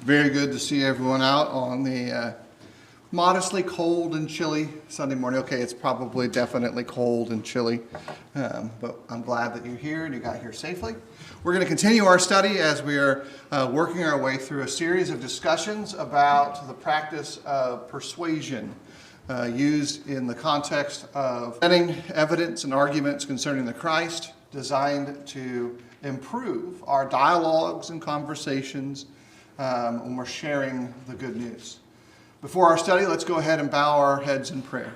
Very good to see everyone out on the modestly cold and chilly Sunday morning. Okay, it's probably definitely cold and chilly, but I'm glad that you're here and you got here safely. We're going to continue our study as we are working our way through a series of discussions about the practice of persuasion used in the context of presenting evidence and arguments concerning the Christ, designed to improve our dialogues and conversations when we're sharing the good news. Before our study, let's go ahead and bow our heads in prayer.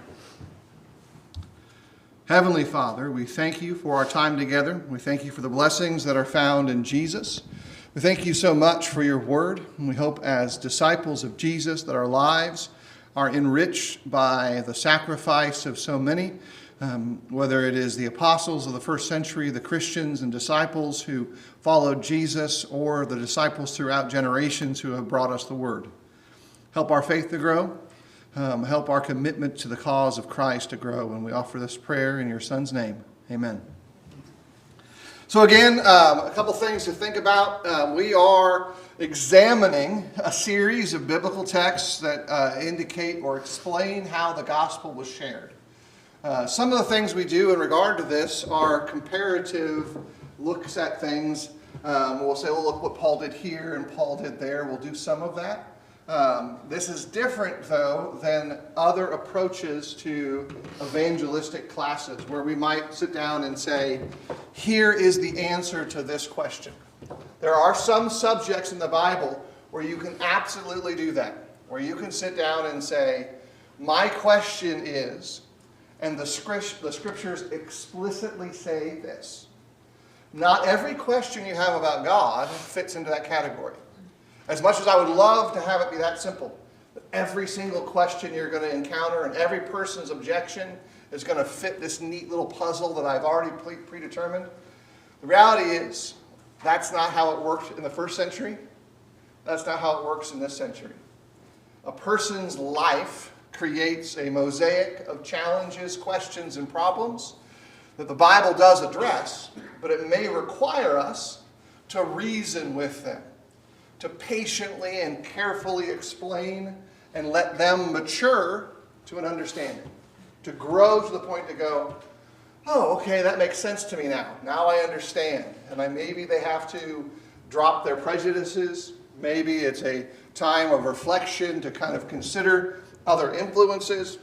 Heavenly Father, we thank you for our time together. We thank you for the blessings that are found in Jesus. We thank you so much for your word, and we hope as disciples of Jesus that our lives are enriched by the sacrifice of so many, whether it is the apostles of the first century, the Christians and disciples who followed Jesus, or the disciples throughout generations who have brought us the word. Help our faith to grow. Help our commitment to the cause of Christ to grow. And we offer this prayer in your Son's name. Amen. So again, a couple things to think about. We are examining a series of biblical texts that indicate or explain how the gospel was shared. Some of the things we do in regard to this are comparative looks at things. We'll say, well, look what Paul did here and Paul did there. We'll do some of that. This is different, though, than other approaches to evangelistic classes where we might sit down and say, here is the answer to this question. There are some subjects in the Bible where you can absolutely do that, where you can sit down and say, my question is, and the scriptures explicitly say this. Not every question you have about God fits into that category. As much as I would love to have it be that simple, that every single question you're going to encounter and every person's objection is going to fit this neat little puzzle that I've already predetermined, the reality is that's not how it worked in the first century. That's not how it works in this century. A person's life creates a mosaic of challenges, questions, and problems that the Bible does address, but it may require us to reason with them, to patiently and carefully explain and let them mature to an understanding, to grow to the point to go, oh, okay, that makes sense to me now. Now I understand. And maybe they have to drop their prejudices. Maybe it's a time of reflection to kind of consider other influences.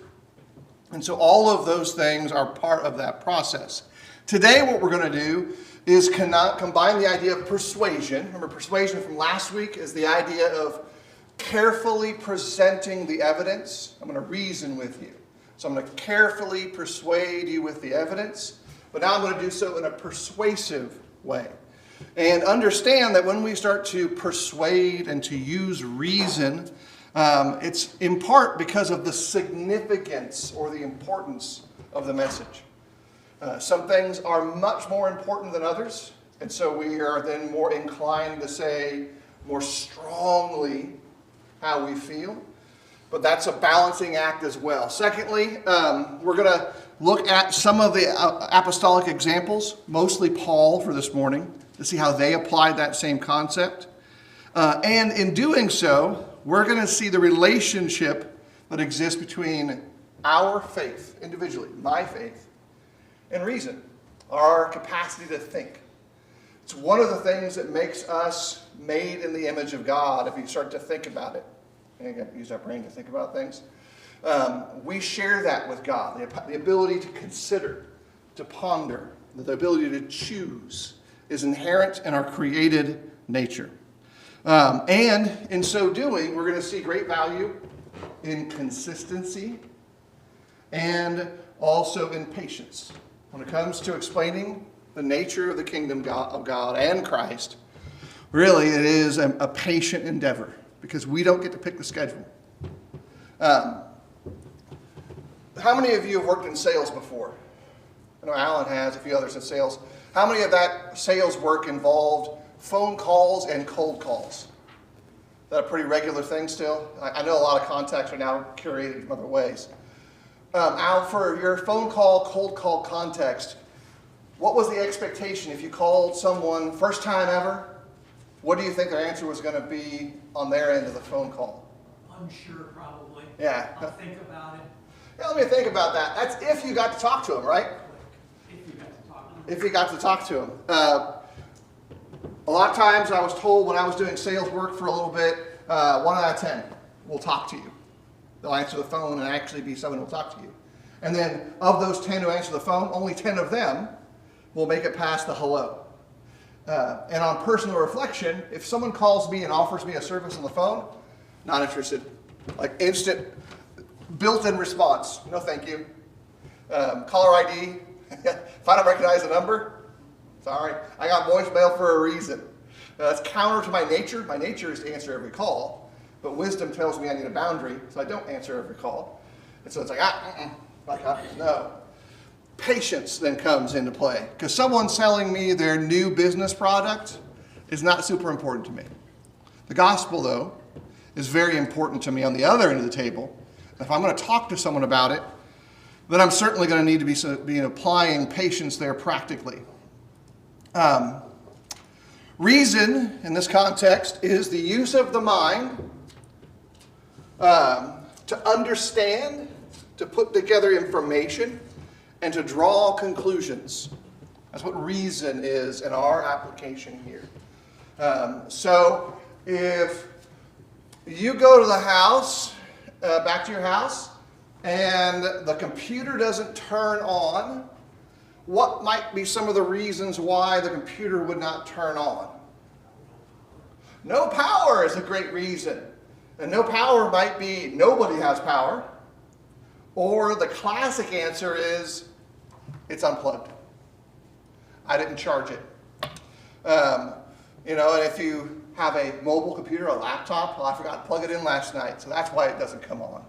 And so all of those things are part of that process. Today what we're going to do is combine the idea of persuasion. Remember, persuasion from last week is the idea of carefully presenting the evidence. I'm going to reason with you. So I'm going to carefully persuade you with the evidence. But now I'm going to do so in a persuasive way. And understand that when we start to persuade and to use reason, it's in part because of the significance or the importance of the message. Some things are much more important than others, and so we are then more inclined to say more strongly how we feel. But that's a balancing act as well. Secondly, we're going to look at some of the apostolic examples, mostly Paul for this morning, to see how they applied that same concept. And in doing so, we're going to see the relationship that exists between our faith, individually, my faith, and reason, our capacity to think. It's one of the things that makes us made in the image of God if you start to think about it. And you use our brain to think about things. We share that with God, the ability to consider, to ponder, the ability to choose is inherent in our created nature. And in so doing, we're going to see great value in consistency and also in patience. When it comes to explaining the nature of the kingdom of God and Christ, really it is a patient endeavor because we don't get to pick the schedule. How many of you have worked in sales before? I know Alan has, a few others have sales. How many of that sales work involved phone calls and cold calls? Is that a pretty regular thing still? I know a lot of contacts are now curated from other ways. Al, for your phone call, cold call context, what was the expectation if you called someone first time ever what do you think their answer was going to be on their end of the phone call? Unsure, probably. Yeah. I'll think about it. Yeah, let me think about that. That's if you got to talk to them, right? If you got to talk to them. If you got to talk to them. A lot of times I was told when I was doing sales work for a little bit, 1 out of 10 will talk to you. They'll answer the phone and actually be someone who will talk to you. And then of those 10 who answer the phone, only 10 of them will make it past the hello. And on personal reflection, if someone calls me and offers me a service on the phone, not interested. Like instant, built-in response. No, thank you. Caller ID. If I don't recognize the number, sorry. I got voicemail for a reason. That's counter to my nature. My nature is to answer every call. But wisdom tells me I need a boundary, so I don't answer every call. And so it's like, no. Patience then comes into play. Because someone selling me their new business product is not super important to me. The gospel, though, is very important to me on the other end of the table. If I'm going to talk to someone about it, then I'm certainly going to need to be applying patience there practically. Reason, in this context, is the use of the mind to understand, to put together information, and to draw conclusions. That's what reason is in our application here. So if you go to the house, back to your house, and the computer doesn't turn on, what might be some of the reasons why the computer would not turn on? No power is a great reason. And no power might be nobody has power. Or the classic answer is it's unplugged. I didn't charge it. And if you have a mobile computer, a laptop, well, I forgot to plug it in last night, so that's why it doesn't come on.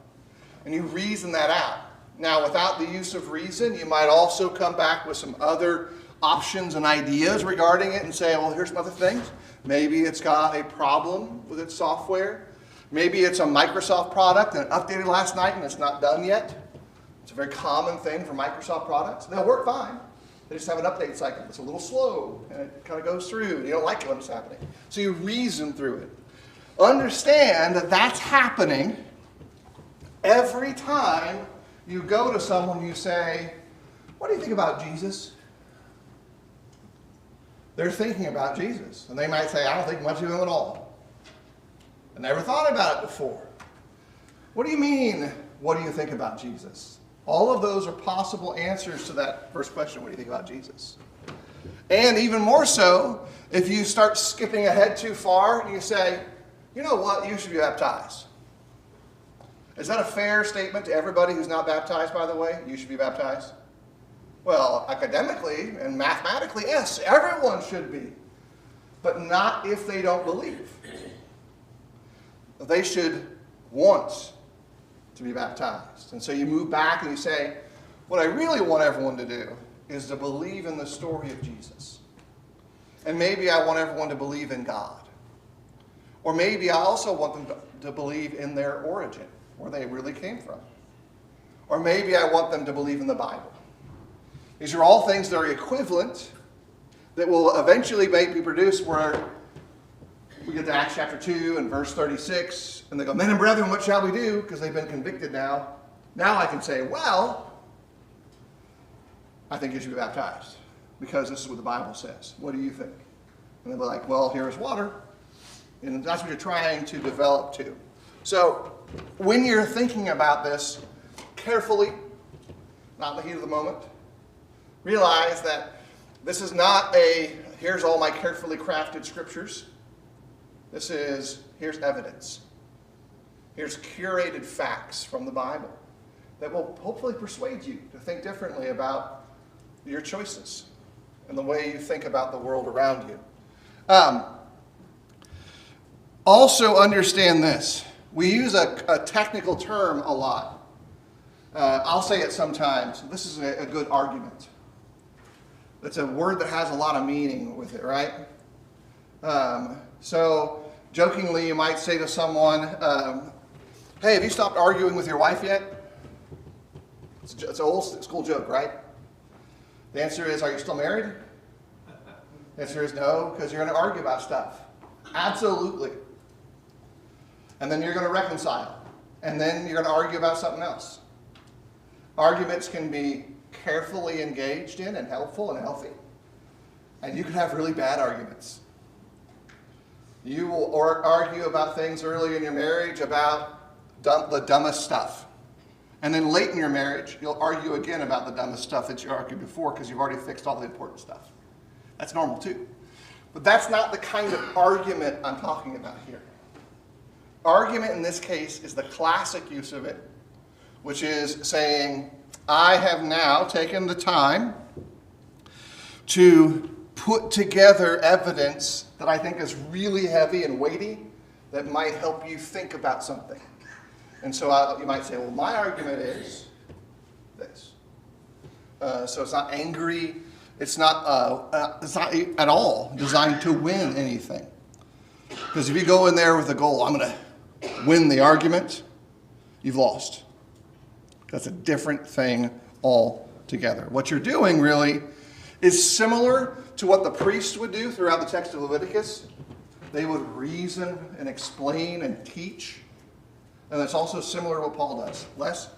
And you reason that out. Now, without the use of reason, you might also come back with some other options and ideas regarding it and say, well, here's some other things. Maybe it's got a problem with its software. Maybe it's a Microsoft product and it updated last night and it's not done yet. It's a very common thing for Microsoft products. They'll work fine. They just have an update cycle. It's a little slow and it kind of goes through. And you don't like it when it's happening. So you reason through it. Understand that that's happening every time you go to someone, you say, what do you think about Jesus? They're thinking about Jesus. And they might say, I don't think much of him at all. I never thought about it before. What do you mean, what do you think about Jesus? All of those are possible answers to that first question, what do you think about Jesus? And even more so, if you start skipping ahead too far, you say, you know what, you should be baptized. Is that a fair statement to everybody who's not baptized, by the way? You should be baptized? Well, academically and mathematically, yes, everyone should be. But not if they don't believe. They should want to be baptized. And so you move back and you say, what I really want everyone to do is to believe in the story of Jesus. And maybe I want everyone to believe in God. Or maybe I also want them to believe in their origin, where they really came from. Or maybe I want them to believe in the Bible. These are all things that are equivalent that will eventually be produced where we get to Acts chapter 2 and verse 36, and they go, men and brethren, what shall we do? Because they've been convicted now. Now I can say, well, I think you should be baptized because this is what the Bible says. What do you think? And they'll be like, well, here is water. And that's what you're trying to develop to. So when you're thinking about this carefully, not in the heat of the moment, realize that this is not here's all my carefully crafted scriptures. This is, here's evidence. Here's curated facts from the Bible that will hopefully persuade you to think differently about your choices and the way you think about the world around you. Also understand this. We use a technical term a lot. I'll say it sometimes. This is a good argument. It's a word that has a lot of meaning with it, right? So jokingly, you might say to someone, hey, have you stopped arguing with your wife yet? It's an old school joke, right? The answer is, are you still married? The answer is no, because you're going to argue about stuff. Absolutely. And then you're going to reconcile. And then you're going to argue about something else. Arguments can be carefully engaged in and helpful and healthy. And you can have really bad arguments. You will argue about things early in your marriage about the dumbest stuff. And then late in your marriage, you'll argue again about the dumbest stuff that you argued before because you've already fixed all the important stuff. That's normal too. But that's not the kind of argument I'm talking about here. Argument in this case is the classic use of it, which is saying, I have now taken the time to put together evidence that I think is really heavy and weighty that might help you think about something. And so you might say, well, my argument is this. So it's not angry. It's not at all designed to win anything. Because if you go in there with the goal, I'm going to win the argument, you've lost. That's a different thing altogether. What you're doing really is similar to what the priests would do throughout the text of Leviticus. They would reason and explain and teach. And it's also similar to what Paul does. Les?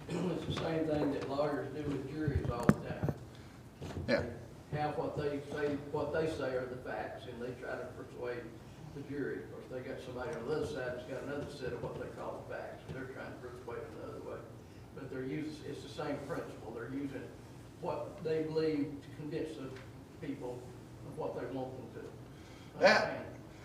It's the same thing that lawyers do with juries all the time. Yeah. Have what they say are the facts, and they try to persuade the jury. Of course, they got somebody on the other side that's got another set of what they call the facts, and they're trying to persuade them the other way. But it's the same principle. They're using what they believe to convince the people of what they want them to. Yeah.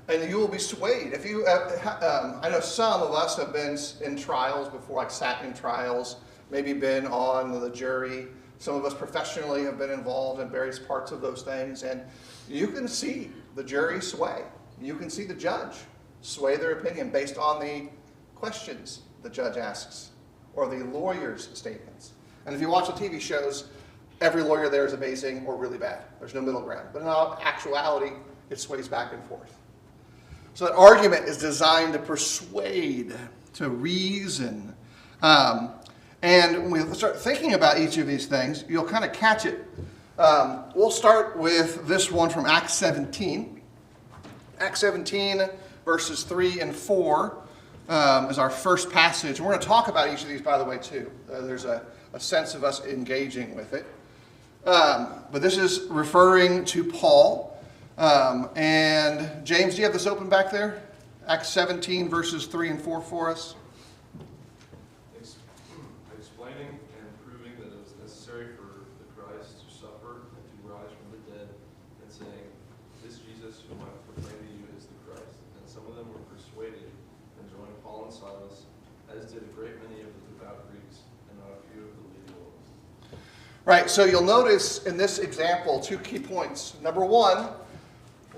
And you will be swayed. If you, I know some of us have been in trials before, like sat in trials, maybe been on the jury. Some of us professionally have been involved in various parts of those things. And you can see the jury sway. You can see the judge sway their opinion based on the questions the judge asks or the lawyer's statements. And if you watch the TV shows, every lawyer there is amazing or really bad. There's no middle ground. But in actuality, it sways back and forth. So that argument is designed to persuade, to reason. And when we start thinking about each of these things, you'll kind of catch it. We'll start with this one from Acts 17. Acts 17, verses 3 and 4 is our first passage. And we're going to talk about each of these, by the way, too. There's a sense of us engaging with it. But this is referring to Paul. And James, do you have this open back there? Acts 17, verses 3 and 4 for us. Explaining and proving that it was necessary for the Christ to suffer and to rise from the dead, and saying, this Jesus whom I proclaim to you is the Christ. And some of them were persuaded and joined Paul and Silas, as did a great many of the devout Greeks, and not a few of the leading ones. Right, so you'll notice in this example 2 key points. Number 1,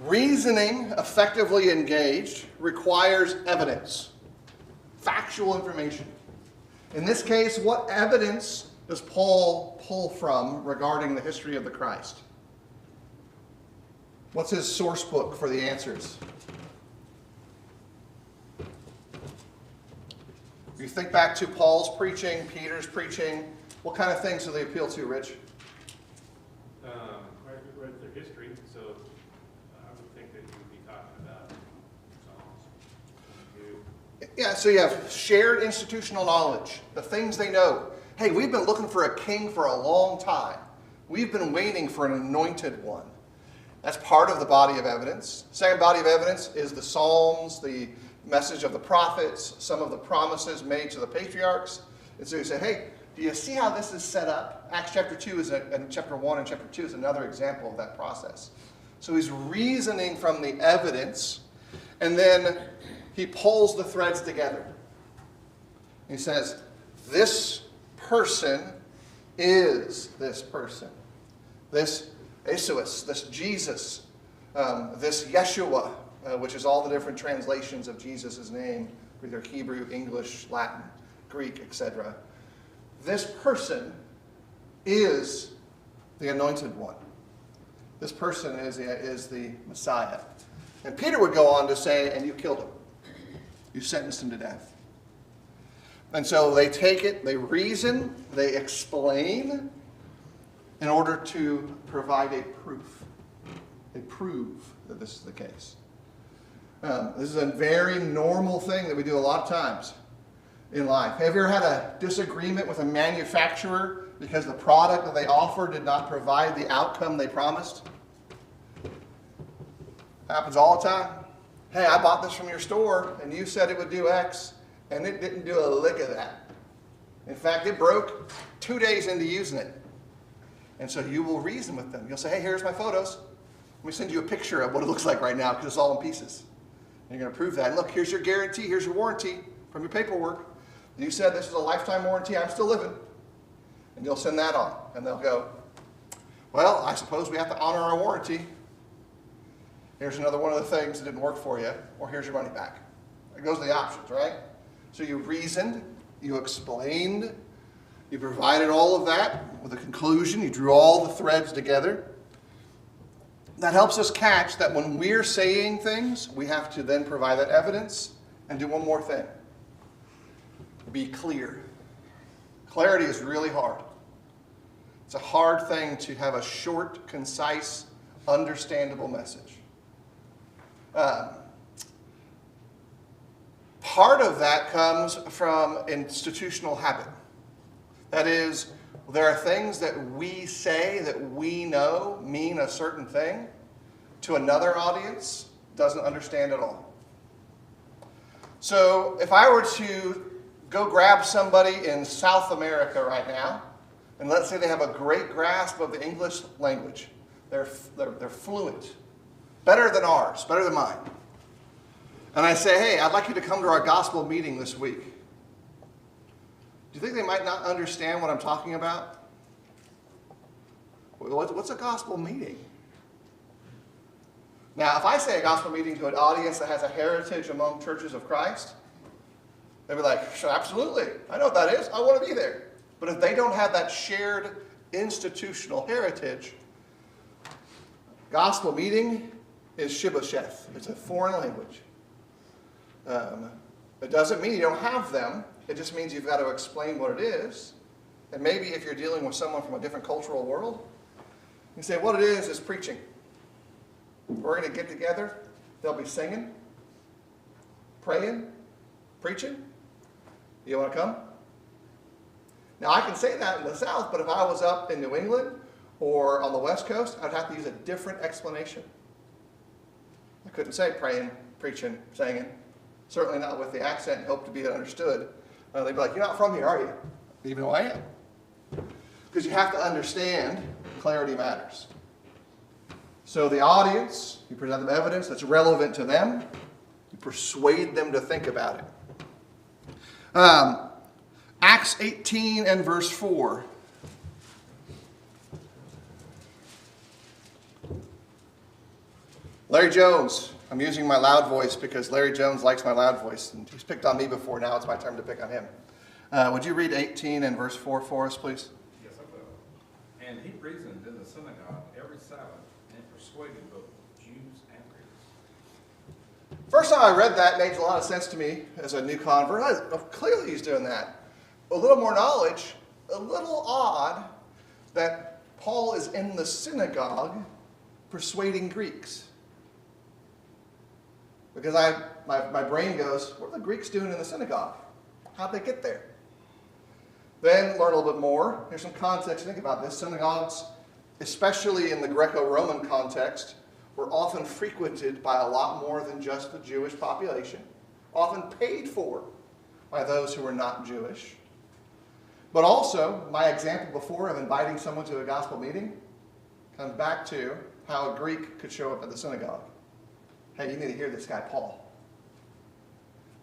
reasoning effectively engaged requires evidence, factual information. In this case, what evidence does Paul pull from regarding the history of the Christ? What's his source book for the answers? If you think back to Paul's preaching, Peter's preaching, what kind of things do they appeal to, Rich? Read their history, so I would think that you would be talking about Psalms. Yeah, so you have shared institutional knowledge, the things they know. Hey, we've been looking for a king for a long time. We've been waiting for an anointed one. That's part of the body of evidence. Second body of evidence is the Psalms, the message of the prophets, some of the promises made to the patriarchs. And so you say, hey, do you see how this is set up? Acts chapter 2 and chapter 1 and chapter 2 is another example of that process. So he's reasoning from the evidence, and then he pulls the threads together. He says, this person is this person. This Jesus, this Jesus, this Yeshua, which is all the different translations of Jesus' name, either Hebrew, English, Latin, Greek, etc. This person is the anointed one. This person is the Messiah. And Peter would go on to say, and you killed him. You sentenced him to death. And so they take it, they reason, they explain in order to provide a proof. They prove that this is the case. This is a very normal thing that we do a lot of times in life. Have you ever had a disagreement with a manufacturer because the product that they offered did not provide the outcome they promised? Happens all the time. Hey, I bought this from your store and you said it would do X and it didn't do a lick of that. In fact, it broke 2 days into using it. And so you will reason with them. You'll say, hey, here's my photos. Let me send you a picture of what it looks like right now because it's all in pieces. And you're going to prove that. Look, here's your guarantee. Here's your warranty from your paperwork. You said this is a lifetime warranty. I'm still living. And you'll send that on. And they'll go, well, I suppose we have to honor our warranty. Here's another one of the things that didn't work for you. Or here's your money back. It goes to the options, right? So you reasoned. You explained. You provided all of that with a conclusion. You drew all the threads together. That helps us catch that when we're saying things, we have to then provide that evidence and do one more thing. Be clear. Clarity is really hard. It's a hard thing to have a short, concise, understandable message. Part of that comes from institutional habit. That is, there are things that we say that we know mean a certain thing to another audience doesn't understand at all. So if I were to go grab somebody in South America right now, and let's say they have a great grasp of the English language. They're fluent. Better than ours, better than mine. And I say, hey, I'd like you to come to our gospel meeting this week. Do you think they might not understand what I'm talking about? What's a gospel meeting? Now, if I say a gospel meeting to an audience that has a heritage among churches of Christ, they'll be like, sure, absolutely. I know what that is. I want to be there. But if they don't have that shared institutional heritage, gospel meeting is Shibbosheth. It's a foreign language. It doesn't mean you don't have them. It just means you've got to explain what it is. And maybe if you're dealing with someone from a different cultural world, you say what it is preaching. We're going to get together. They'll be singing, praying, preaching. You want to come? Now, I can say that in the South, but if I was up in New England or on the West Coast, I'd have to use a different explanation. I couldn't say praying, preaching, singing. Certainly not with the accent and hope to be understood. They'd be like, you're not from here, are you? Even though I am. Because you have to understand clarity matters. So the audience, you present them evidence that's relevant to them. You persuade them to think about it. Acts 18 and verse 4. Larry Jones. I'm using my loud voice because Larry Jones likes my loud voice. And he's picked on me before. Now it's my turn to pick on him. Would you read 18 and verse 4 for us, please? Yes, I will. And he reasoned in the synagogue every Sabbath and persuaded both Jews and Greeks. First time I read that, it made a lot of sense to me as a new convert. Clearly he's doing that. A little more knowledge, a little odd that Paul is in the synagogue persuading Greeks. Because my brain goes, what are the Greeks doing in the synagogue? How'd they get there? Then learn a little bit more. Here's some context to think about this. Synagogues, especially in the Greco-Roman context, were often frequented by a lot more than just the Jewish population, often paid for by those who were not Jewish. But also, my example before of inviting someone to a gospel meeting comes back to how a Greek could show up at the synagogue. Hey, you need to hear this guy, Paul.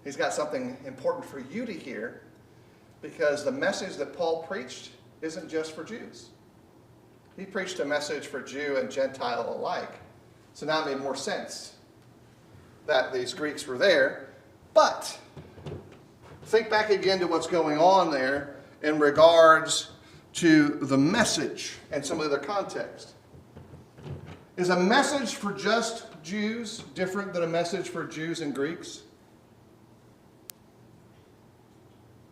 He's got something important for you to hear because the message that Paul preached isn't just for Jews. He preached a message for Jew and Gentile alike. So now it made more sense that these Greeks were there. But think back again to what's going on there in regards to the message and some of the other context. Is a message for just Jews different than a message for Jews and Greeks?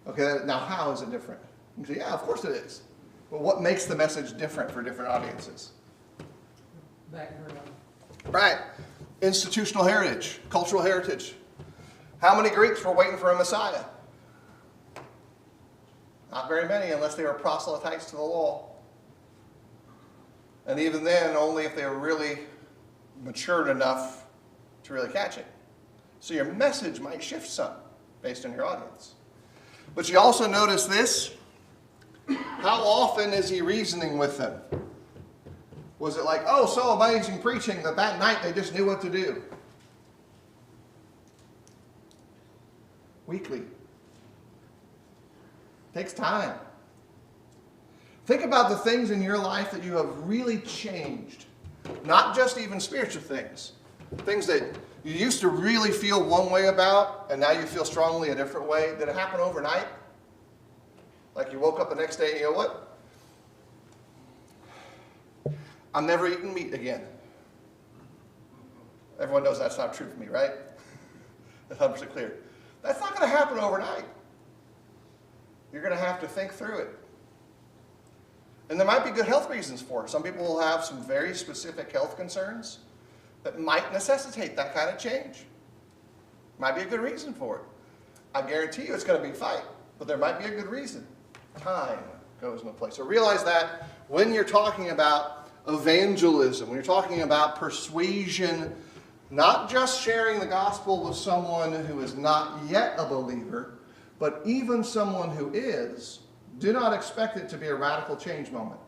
Okay, now how is it different? You say, yeah, of course it is. But what makes the message different for different audiences? Background. Right. institutional heritage, cultural heritage. How many Greeks were waiting for a Messiah? Not very many, unless they were proselytes to the law. And even then, only if they were really matured enough to really catch it. So your message might shift some based on your audience. But you also notice this. How often is he reasoning with them? Was it like, oh, so amazing preaching that that night they just knew what to do? Weekly. Takes time. Think about the things in your life that you have really changed. Not just even spiritual things. Things that you used to really feel one way about, and now you feel strongly a different way. Did it happen overnight? Like you woke up the next day and you know what? I'm never eating meat again. Everyone knows that's not true for me, right? That's 100% clear. That's not going to happen overnight. You're going to have to think through it. And there might be good health reasons for it. Some people will have some very specific health concerns that might necessitate that kind of change. Might be a good reason for it. I guarantee you it's going to be a fight, but there might be a good reason. Time goes into place. So realize that when you're talking about evangelism, when you're talking about persuasion, not just sharing the gospel with someone who is not yet a believer, but even someone who is, do not expect it to be a radical change moment.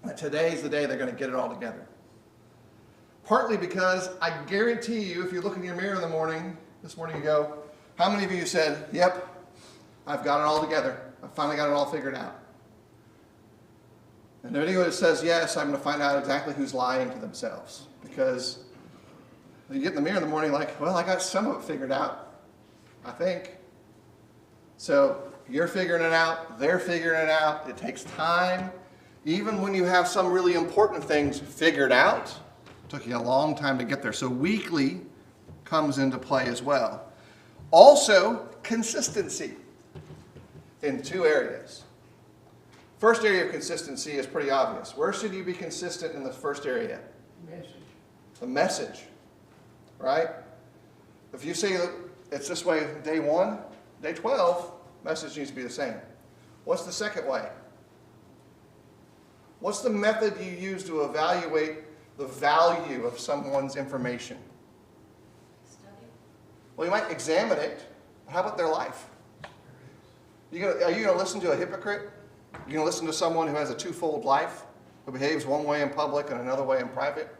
And today's the day they're going to get it all together. Partly because I guarantee you, if you look in your mirror in the morning, this morning you go, how many of you said, yep, I've got it all together. I finally got it all figured out. And anyone that says yes, I'm going to find out exactly who's lying to themselves. Because you get in the mirror in the morning like, well, I got some of it figured out, I think. So you're figuring it out, they're figuring it out. It takes time. Even when you have some really important things figured out, it took you a long time to get there. So weekly comes into play as well. Also, consistency in two areas. First area of consistency is pretty obvious. Where should you be consistent in the first area? Message. The message, right? If you say it's this way day 1, day 12, message needs to be the same. What's the second way? What's the method you use to evaluate the value of someone's information? Study. Well, you might examine it. How about their life? Are you going to listen to a hypocrite? You're going to listen to someone who has a twofold life, who behaves one way in public and another way in private?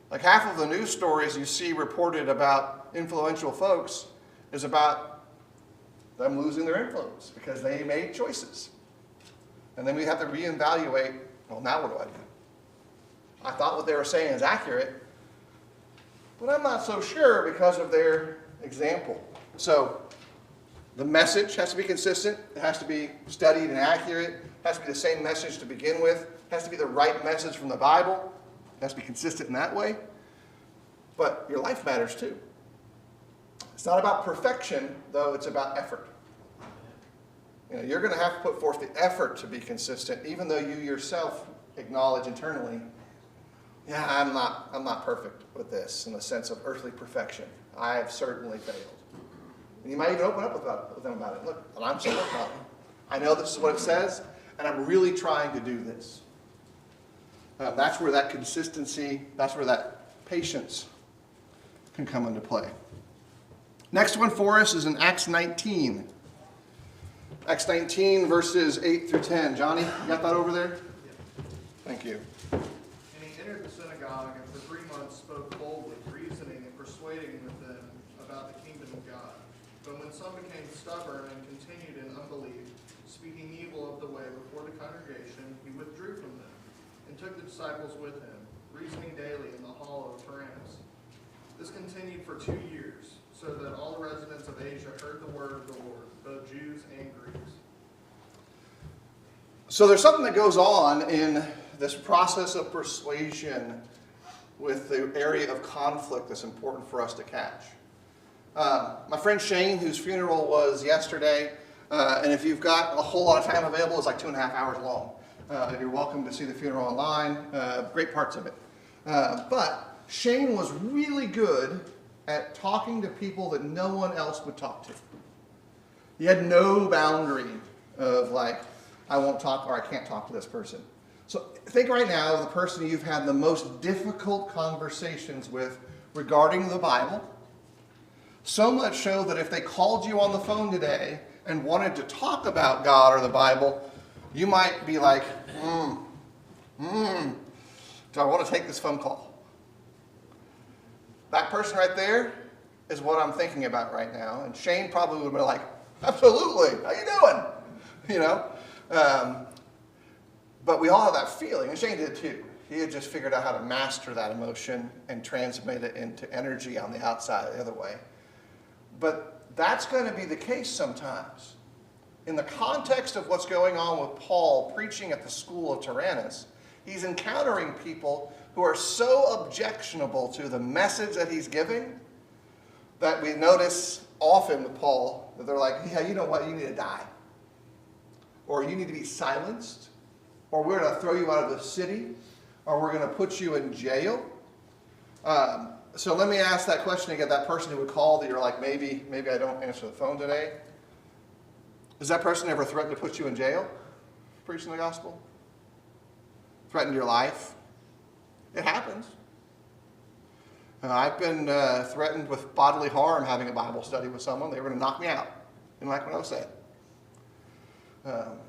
Like half of the news stories you see reported about influential folks is about them losing their influence because they made choices. And then we have to reevaluate, well, now what do I do? I thought what they were saying is accurate, but I'm not so sure because of their example. So the message has to be consistent. It has to be studied and accurate. It has to be the same message to begin with. It has to be the right message from the Bible. It has to be consistent in that way. But your life matters too. It's not about perfection, though it's about effort. You're going to have to put forth the effort to be consistent, even though you yourself acknowledge internally, yeah, I'm not perfect with this in the sense of earthly perfection. I have certainly failed. And you might even open up with them about it. Look, I'm so working on it. I know this is what it says, and I'm really trying to do this. That's where that consistency, that's where that patience can come into play. Next one for us is in Acts 19. Acts 19, verses 8 through 10. Johnny, you got that over there? Thank you. And he entered the synagogue and for 3 months spoke boldly, reasoning and persuading with them about the kingdom of God. But when some became stubborn and continued in unbelief, speaking evil of the way before the congregation, he withdrew from them and took the disciples with him, reasoning daily in the hall of Tyrannus. This continued for 2 years, so that all the residents of Asia heard the word of the Lord, both Jews and Greeks. So there's something that goes on in this process of persuasion with the area of conflict that's important for us to catch. My friend Shane, whose funeral was yesterday, and if you've got a whole lot of time available, it's like 2.5 hours long. You're welcome to see the funeral online. Great parts of it. But Shane was really good at talking to people that no one else would talk to. He had no boundary of like, I won't talk or I can't talk to this person. So think right now of the person you've had the most difficult conversations with regarding the Bible. So much so that if they called you on the phone today and wanted to talk about God or the Bible, you might be like, do I want to take this phone call? That person right there is what I'm thinking about right now. And Shane probably would have been like, absolutely, how you doing? You know? But we all have that feeling, and Shane did too. He had just figured out how to master that emotion and transmit it into energy on the outside the other way. But that's going to be the case sometimes. In the context of what's going on with Paul preaching at the school of Tyrannus, he's encountering people who are so objectionable to the message that he's giving that we notice often with Paul that they're like, yeah, you know what, you need to die. Or you need to be silenced. Or we're going to throw you out of the city. Or we're going to put you in jail. So let me ask that question again. That person who would call that you're like, maybe I don't answer the phone today. Has that person ever threatened to put you in jail preaching the gospel? Threatened your life? It happens. I've been threatened with bodily harm having a Bible study with someone. They were going to knock me out. Didn't like what I was saying.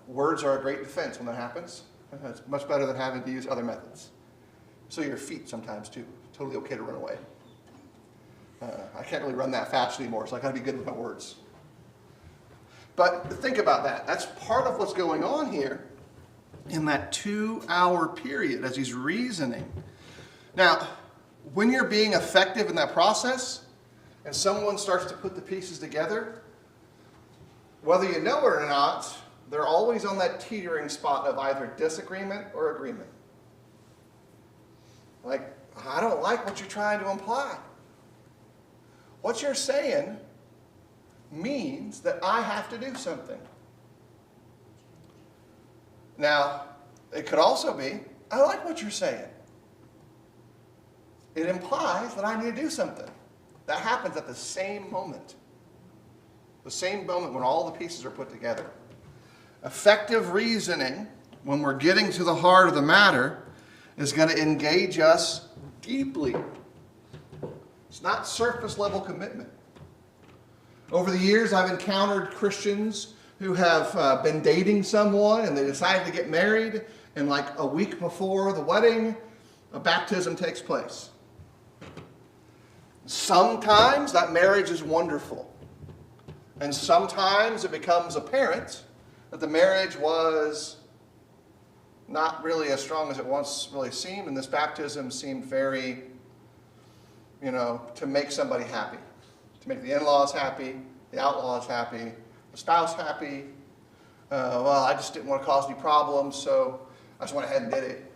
Words are a great defense when that happens. It's much better than having to use other methods. So your feet sometimes too. Totally okay to run away. I can't really run that fast anymore, so I got to be good with my words. But think about that. That's part of what's going on here in that 2-hour period as he's reasoning. Now, when you're being effective in that process and someone starts to put the pieces together, whether you know it or not, they're always on that teetering spot of either disagreement or agreement. Like, I don't like what you're trying to imply. What you're saying means that I have to do something. Now, it could also be, I like what you're saying. It implies that I need to do something. That happens at the same moment. The same moment when all the pieces are put together. Effective reasoning, when we're getting to the heart of the matter, is going to engage us deeply. It's not surface level commitment. Over the years, I've encountered Christians who have been dating someone and they decided to get married, and like a week before the wedding, a baptism takes place. Sometimes that marriage is wonderful. And sometimes it becomes apparent that the marriage was not really as strong as it once really seemed, and this baptism seemed very, to make somebody happy. To make the in-laws happy, the outlaws happy, the spouse happy. Well, I just didn't want to cause any problems, so I just went ahead and did it.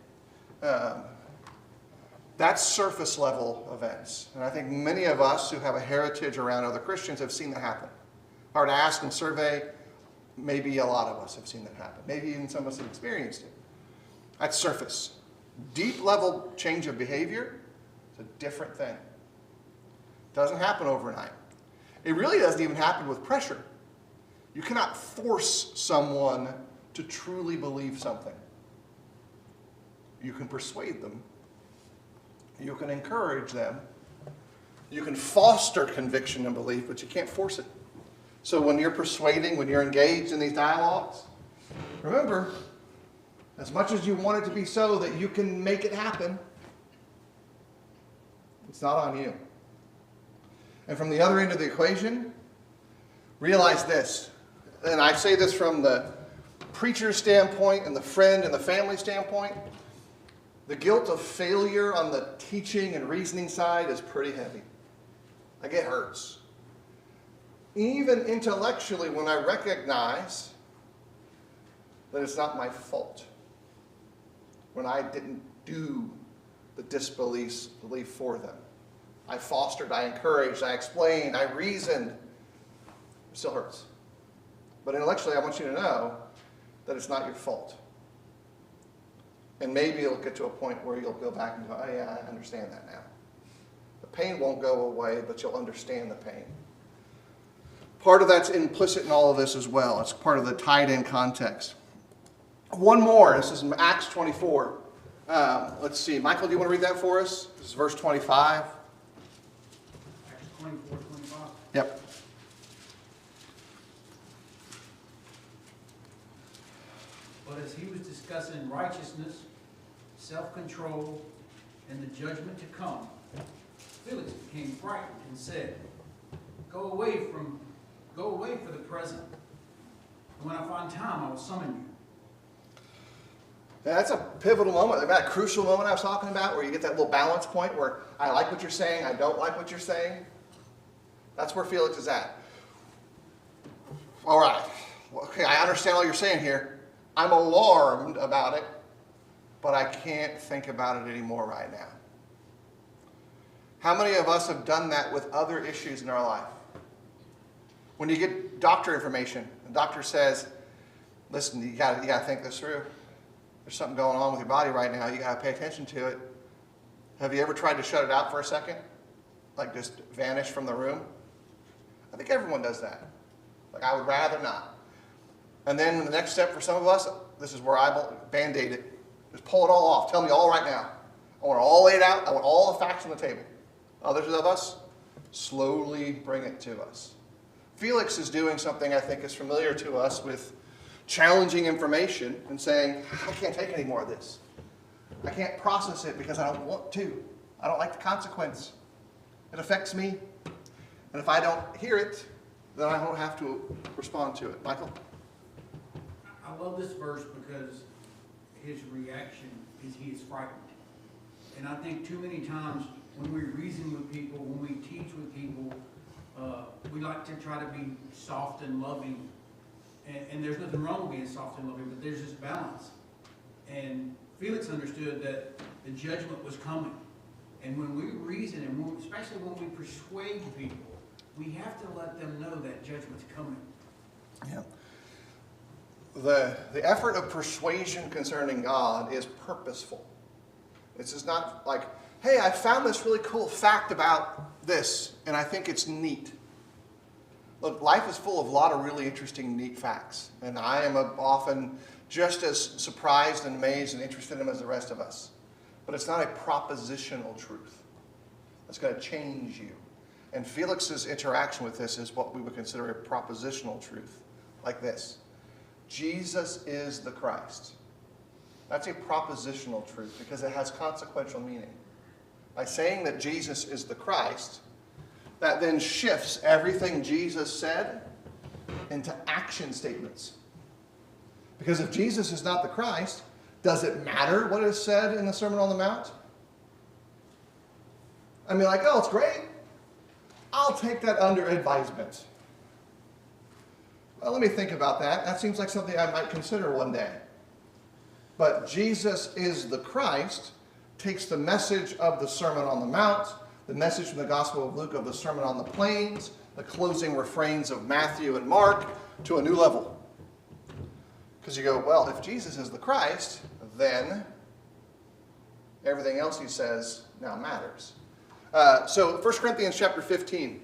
That's surface level events. And I think many of us who have a heritage around other Christians have seen that happen. If I were to ask and survey, maybe a lot of us have seen that happen. Maybe even some of us have experienced it. That's surface. Deep level change of behavior is a different thing. It doesn't happen overnight. It really doesn't even happen with pressure. You cannot force someone to truly believe something. You can persuade them. You can encourage them. You can foster conviction and belief, but you can't force it. So when you're persuading, when you're engaged in these dialogues, remember, as much as you want it to be so that you can make it happen, it's not on you. And from the other end of the equation, realize this, and I say this from the preacher's standpoint and the friend and the family standpoint, the guilt of failure on the teaching and reasoning side is pretty heavy. Like, it hurts. Even intellectually, when I recognize that it's not my fault, when I didn't do the disbelief for them. I fostered, I encouraged, I explained, I reasoned. It still hurts. But intellectually, I want you to know that it's not your fault. And maybe it'll get to a point where you'll go back and go, oh yeah, I understand that now. The pain won't go away, but you'll understand the pain. Part of that's implicit in all of this as well. It's part of the tied-in context. One more. This is in Acts 24. Let's see. Michael, do you want to read that for us? This is verse 25. Acts 24, 25. Yep. But as he was discussing righteousness, self-control, and the judgment to come, Felix became frightened and said, Go away for the present. And when I find time, I will summon you. Yeah, that's a pivotal moment, that crucial moment I was talking about, where you get that little balance point where I like what you're saying, I don't like what you're saying. That's where Felix is at. All right. Okay, I understand all you're saying here. I'm alarmed about it, but I can't think about it anymore right now. How many of us have done that with other issues in our life? When you get doctor information, the doctor says, listen, you got to think this through. There's something going on with your body right now. You got to pay attention to it. Have you ever tried to shut it out for a second? Like just vanish from the room? I think everyone does that. Like, I would rather not. And then the next step for some of us, this is where I Band-Aid it. Just pull it all off. Tell me all right now. I want it all laid out. I want all the facts on the table. Others of us, slowly bring it to us. Felix is doing something I think is familiar to us with challenging information and saying, I can't take any more of this. I can't process it because I don't want to. I don't like the consequence. It affects me. And if I don't hear it, then I don't have to respond to it. Michael? I love this verse because his reaction is he is frightened. And I think too many times when we reason with people, when we teach with people, we like to try to be soft and loving. And there's nothing wrong with being soft and loving, but there's this balance. And Felix understood that the judgment was coming. And when we reason, and especially when we persuade people, we have to let them know that judgment's coming. Yeah. The effort of persuasion concerning God is purposeful. It's just not like, hey, I found this really cool fact about this, and I think it's neat. Look, life is full of a lot of really interesting, neat facts. And I am often just as surprised and amazed and interested in them as the rest of us. But it's not a propositional truth. It's going to change you. And Felix's interaction with this is what we would consider a propositional truth, like this. Jesus is the Christ. That's a propositional truth because it has consequential meaning. By saying that Jesus is the Christ, that then shifts everything Jesus said into action statements. Because if Jesus is not the Christ, does it matter what is said in the Sermon on the Mount? I mean, like, oh, it's great. I'll take that under advisement. Well, let me think about that. That seems like something I might consider one day. But Jesus is the Christ takes the message of the Sermon on the Mount, the message from the Gospel of Luke of the Sermon on the Plains, the closing refrains of Matthew and Mark, to a new level. Because you go, well, if Jesus is the Christ, then everything else he says now matters. So 1 Corinthians chapter 15.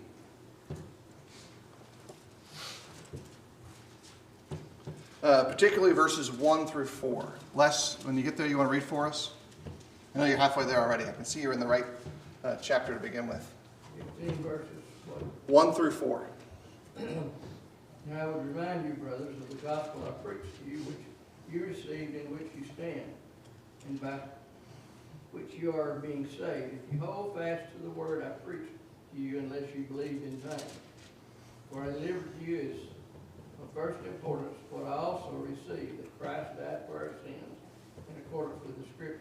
Particularly verses 1 through 4. Les, when you get there, you want to read for us? I know you're halfway there already. I can see you're in the right chapter to begin with. 15 verses, 1 through 4. Now I would remind you, brothers, of the gospel I preached to you, which you received, in which you stand, and by which you are being saved, if you hold fast to the word I preached to you, unless you believed in vain. For I delivered to you as of first importance what I also received, that Christ died for our sins, in accordance with the Scriptures,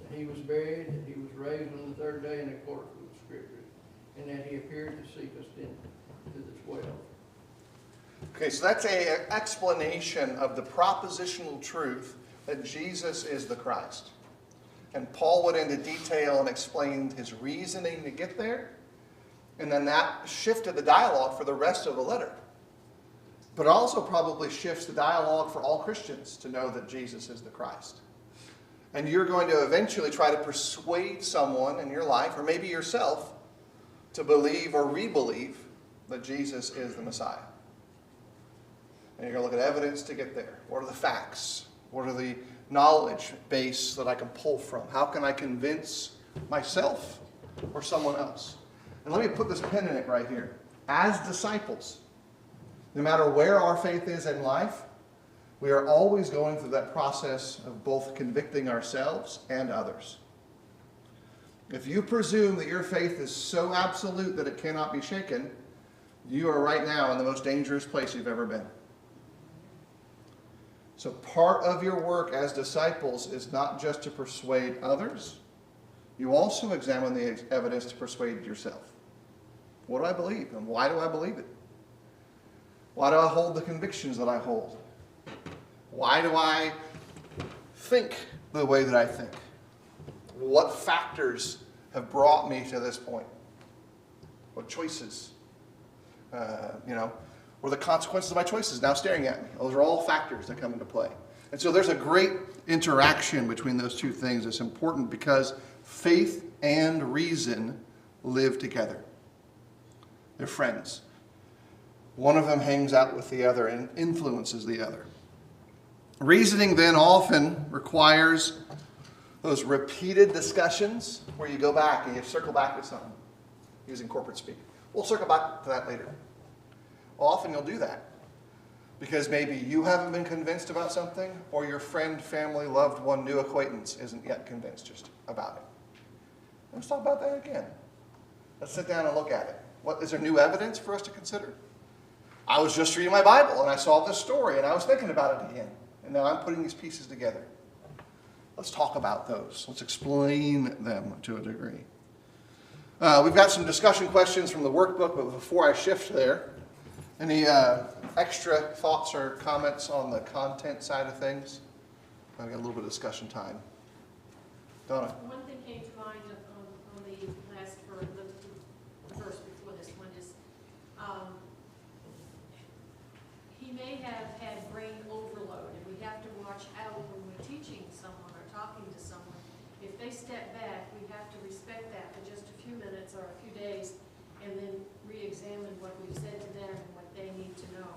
that he was buried, that he was raised on the third day in accordance with the Scriptures, and that he appeared to Cephas, to the 12. Okay, so that's an explanation of the propositional truth that Jesus is the Christ. And Paul went into detail and explained his reasoning to get there. And then that shifted the dialogue for the rest of the letter. But it also probably shifts the dialogue for all Christians to know that Jesus is the Christ. And you're going to eventually try to persuade someone in your life, or maybe yourself, to believe or re-believe that Jesus is the Messiah. And you're going to look at evidence to get there. What are the facts? What are the knowledge base that I can pull from? How can I convince myself or someone else? And let me put this pin in it right here. As disciples, no matter where our faith is in life, we are always going through that process of both convicting ourselves and others. If you presume that your faith is so absolute that it cannot be shaken, you are right now in the most dangerous place you've ever been. So part of your work as disciples is not just to persuade others. You also examine the evidence to persuade yourself. What do I believe, and why do I believe it? Why do I hold the convictions that I hold? Why do I think the way that I think? What factors have brought me to this point? What choices? What are the consequences of my choices now staring at me? Those are all factors that come into play. And so there's a great interaction between those two things that's important because faith and reason live together. They're friends. One of them hangs out with the other and influences the other. Reasoning then often requires those repeated discussions where you go back and you circle back to something, using corporate speak. We'll circle back to that later. Often you'll do that because maybe you haven't been convinced about something, or your friend, family, loved one, new acquaintance isn't yet convinced just about it. Let's talk about that again. Let's sit down and look at it. Is there new evidence for us to consider? I was just reading my Bible and I saw this story and I was thinking about it again. And now I'm putting these pieces together. Let's talk about those. Let's explain them to a degree. We've got some discussion questions from the workbook, but before I shift there, any extra thoughts or comments on the content side of things? I've got a little bit of discussion time. Donna? One thing came to mind on the last verse before this one is, he may have had brain overload, and we have to watch out when we're teaching someone or talking to someone. If they step back, we have to respect that for just a few minutes or a few days, and then re-examine what we've said to them and what they need to know.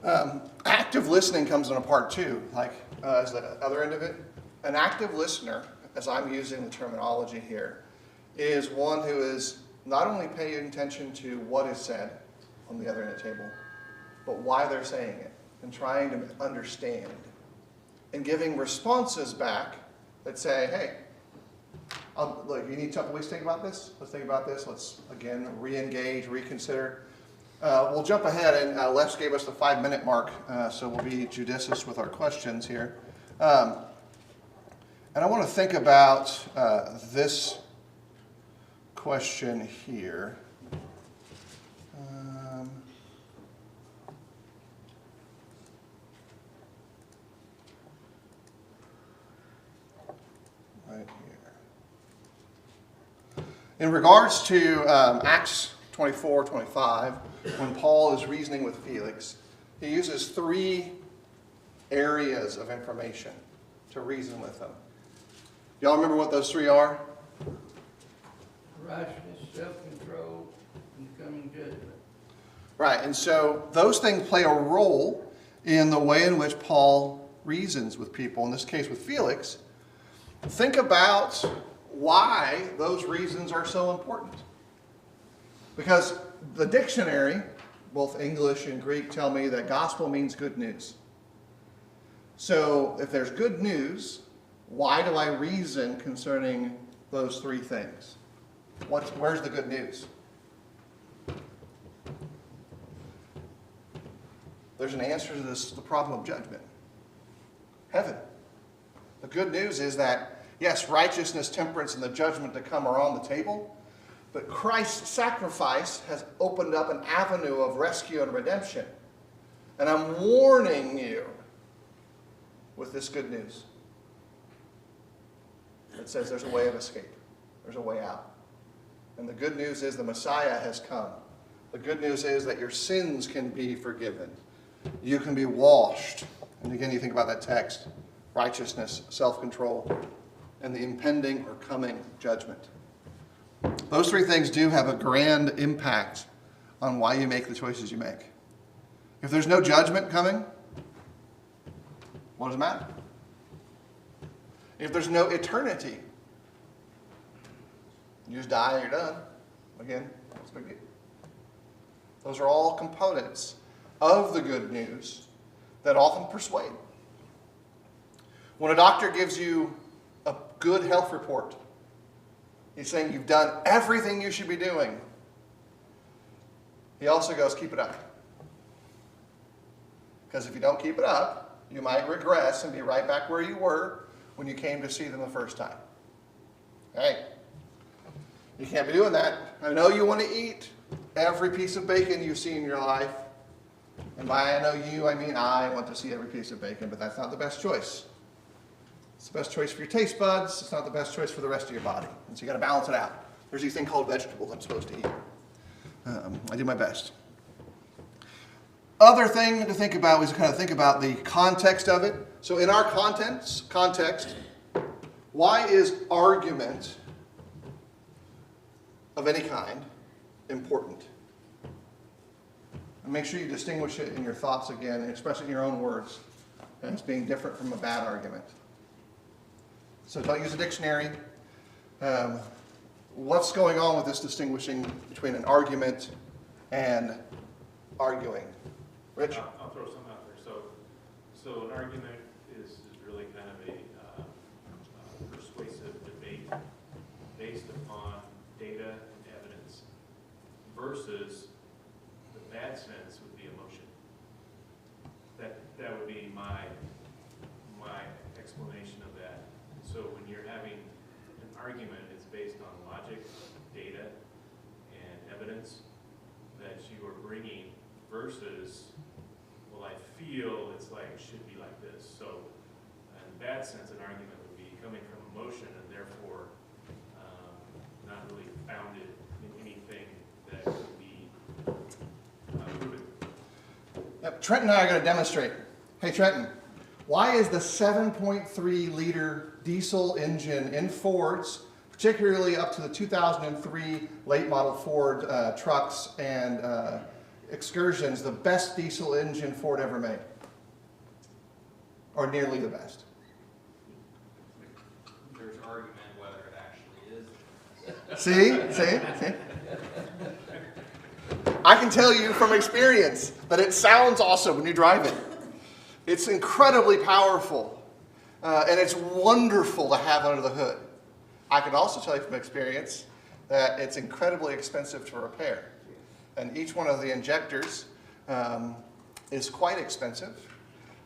Yeah. Active listening comes in a part too, like as the other end of it. An active listener, as I'm using the terminology here, is one who is not only paying attention to what is said on the other end of the table, but why they're saying it, and trying to understand, and giving responses back that say, hey, look, you need a couple weeks to think about this? Let's think about this. Let's, again, re-engage, reconsider. We'll jump ahead, and Les gave us the 5-minute mark, so we'll be judicious with our questions here. And I want to think about this question here. Right here. In regards to Acts 24:25, when Paul is reasoning with Felix, he uses 3 areas of information to reason with them. Y'all remember what those 3 are? Righteousness, self-control, and coming judgment. Right, and so those things play a role in the way in which Paul reasons with people, in this case with Felix. Think about why those reasons are so important. Because the dictionary, both English and Greek, tell me that gospel means good news. So if there's good news, why do I reason concerning those 3 things? Where's the good news? There's an answer to the problem of judgment. Heaven. The good news is that, yes, righteousness, temperance, and the judgment to come are on the table, but Christ's sacrifice has opened up an avenue of rescue and redemption. And I'm warning you with this good news. It says there's a way of escape. There's a way out. And the good news is the Messiah has come. The good news is that your sins can be forgiven. You can be washed. And again, you think about that text. righteousness, self-control, and the impending or coming judgment. Those three things do have a grand impact on why you make the choices you make. If there's no judgment coming, what does it matter? If there's no eternity, you just die and you're done. Again, what's the big deal? Those are all components of the good news that often persuade. When a doctor gives you a good health report, he's saying you've done everything you should be doing. He also goes, keep it up. Because if you don't keep it up, you might regress and be right back where you were when you came to see them the first time. Hey, you can't be doing that. I know you want to eat every piece of bacon you see in your life. And by I know you, I mean I want to see every piece of bacon, but that's not the best choice. It's the best choice for your taste buds. It's not the best choice for the rest of your body. And so you got to balance it out. There's these things called vegetables I'm supposed to eat. I do my best. Other thing to think about is to kind of think about the context of it. So in our context, why is argument of any kind important? And make sure you distinguish it in your thoughts again and express it in your own words as being different from a bad argument. So don't use a dictionary. What's going on with this distinguishing between an argument and arguing? Rich? I'll throw something out there. So an argument is really kind of a persuasive debate based upon data and evidence versus the bad sense would be emotion. That would be my explanation of that. So when you're having an argument, it's based on logic, data, and evidence that you are bringing versus, well, I feel it's like it should be like this. So in the bad sense, an argument would be coming from emotion and therefore not really founded in anything that could be proven. Yep. Trenton and I are going to demonstrate. Hey, Trenton, why is the 7.3 liter diesel engine in Fords, particularly up to the 2003 late model Ford trucks and Excursions, the best diesel engine Ford ever made? Or nearly the best? There's argument whether it actually is. See? I can tell you from experience that it sounds awesome when you drive it. It's incredibly powerful, and it's wonderful to have under the hood. I can also tell you from experience that it's incredibly expensive to repair. And each one of the injectors is quite expensive.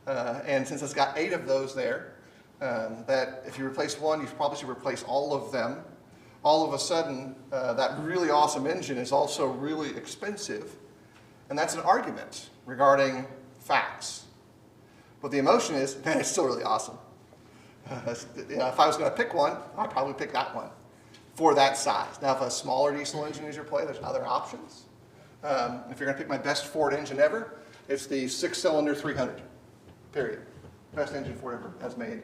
And since it's got 8 of those there, that if you replace one, you probably should replace all of them. All of a sudden, that really awesome engine is also really expensive. And that's an argument regarding facts. But the emotion is, man, it's still really awesome. If I was going to pick one, I'd probably pick that one for that size. Now, if a smaller diesel engine is your play, there's other options. If you're going to pick my best Ford engine ever, it's the 6-cylinder 300, period. Best engine Ford ever has made,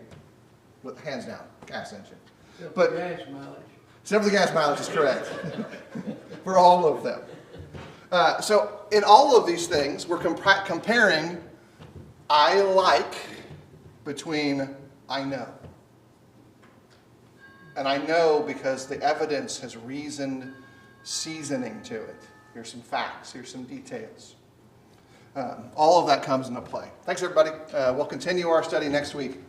with hands down, gas engine. But Gas mileage. except for the gas mileage is correct for all of them. So in all of these things, we're comparing I like between I know. And I know because the evidence has reasoned seasoning to it. Here's some facts. Here's some details. All of that comes into play. Thanks, everybody. We'll continue our study next week.